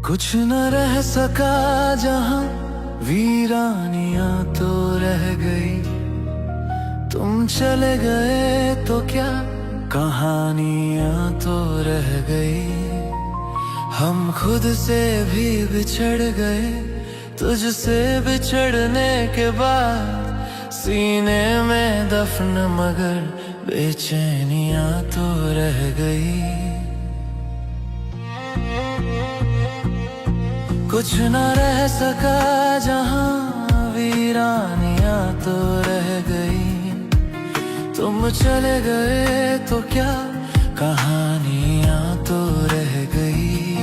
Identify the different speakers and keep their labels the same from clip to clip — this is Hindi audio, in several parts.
Speaker 1: कुछ न रह सका जहां वीरानियां तो रह गई। तुम चले गए तो क्या कहानियां तो रह गई। हम खुद से भी बिछड़ गए, तुझसे बिछड़ने के बाद सीने में दफन मगर बेचैनियां तो रह गई। कुछ न रह सका जहां वीरानियां तो रह गई। तुम चले गए तो क्या कहानियां तो रह गई।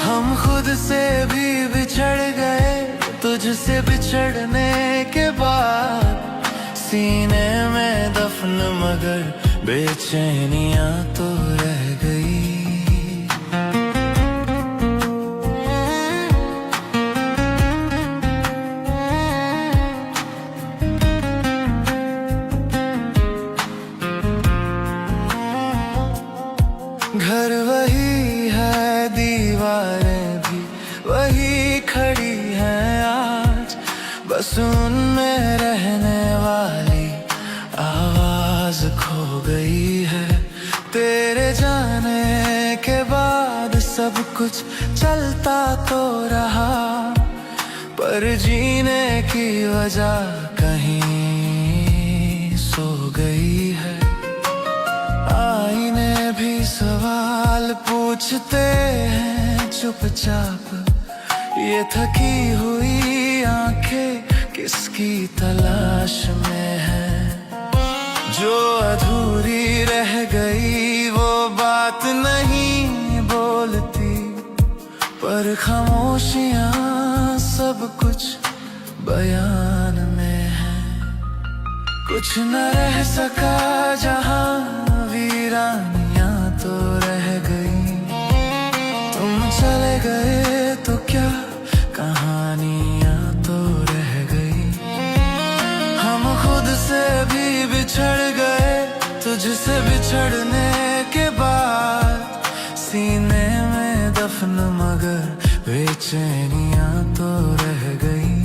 Speaker 1: हम खुद से भी बिछड़ गए, तुझसे बिछड़ने के बाद सीने में दफन मगर बेचैनियां तो रह गई। घर वही है, दीवारें भी वही खड़ी हैं आज, बस उनमें रहने वाली आवाज खो गई है। तेरे जाने के बाद सब कुछ चलता तो रहा, पर जीने की वजह कहीं सो गई है। आईने भी सवाल पूछते हैं चुपचाप, ये थकी हुई आंखें किसकी तलाश में है। जो अधूरी रह गई वो बात नहीं बोलती, पर खामोशियां सब कुछ बयान में है। कुछ न रह सका जहां वीरानियां तो रह गई। तुम चले गए तो क्या कहानियां तो रह गई। हम खुद से भी बिछड़ गए, तुझसे बिछड़ने के बाद सीने में दफन मगर बेचैनियां तो रह गई।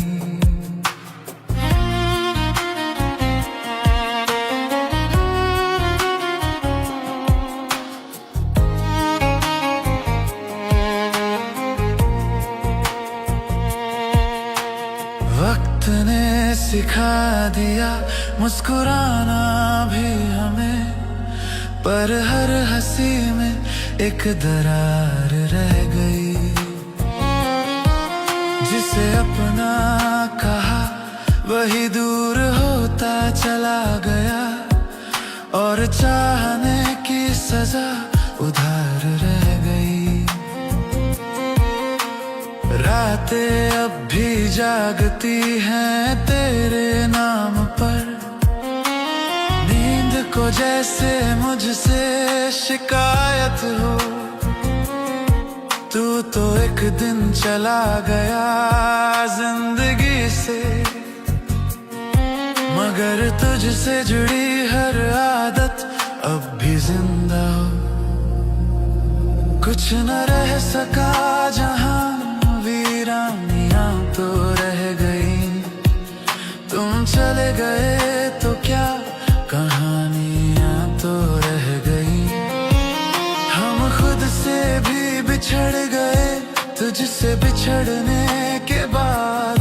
Speaker 1: वक्त ने सिखा दिया मुस्कुराना भी हमें, पर हर हंसी में एक दरार रह गई। जिसे अपना कहा वही दूर होता चला गया, और चाहने की सजा उधार रह गई। रातें अब भी जागती हैं तेरे नाम पर, नींद को जैसे मुझसे शिकायत हो। तू तो एक दिन चला गया जिंदगी से, मगर तुझसे जुड़ी हर आदत अब भी जिंदा हो। कुछ न रह सका जहां वीरानियां तो रह गई। तुम चले गए तो क्या कहानियां तो रह गई। हम खुद से भी बिछड़ गए, तुझसे बिछड़ने के बाद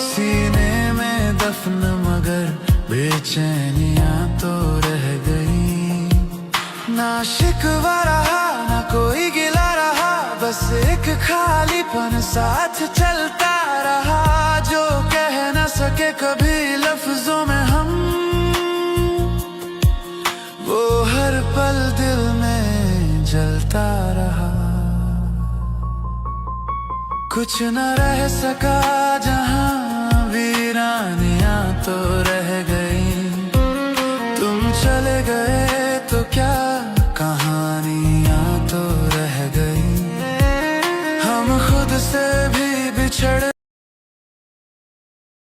Speaker 1: सीने में दफन मगर बेचैनियां तो रह गई। ना शिकवा रहा ना कोई गिला रहा, बस एक खालीपन साथ चलता रहा। जो कह न सके कभी लफ्जों में हम, वो हर पल दिल में जलता रहा। कुछ न रह सका जहां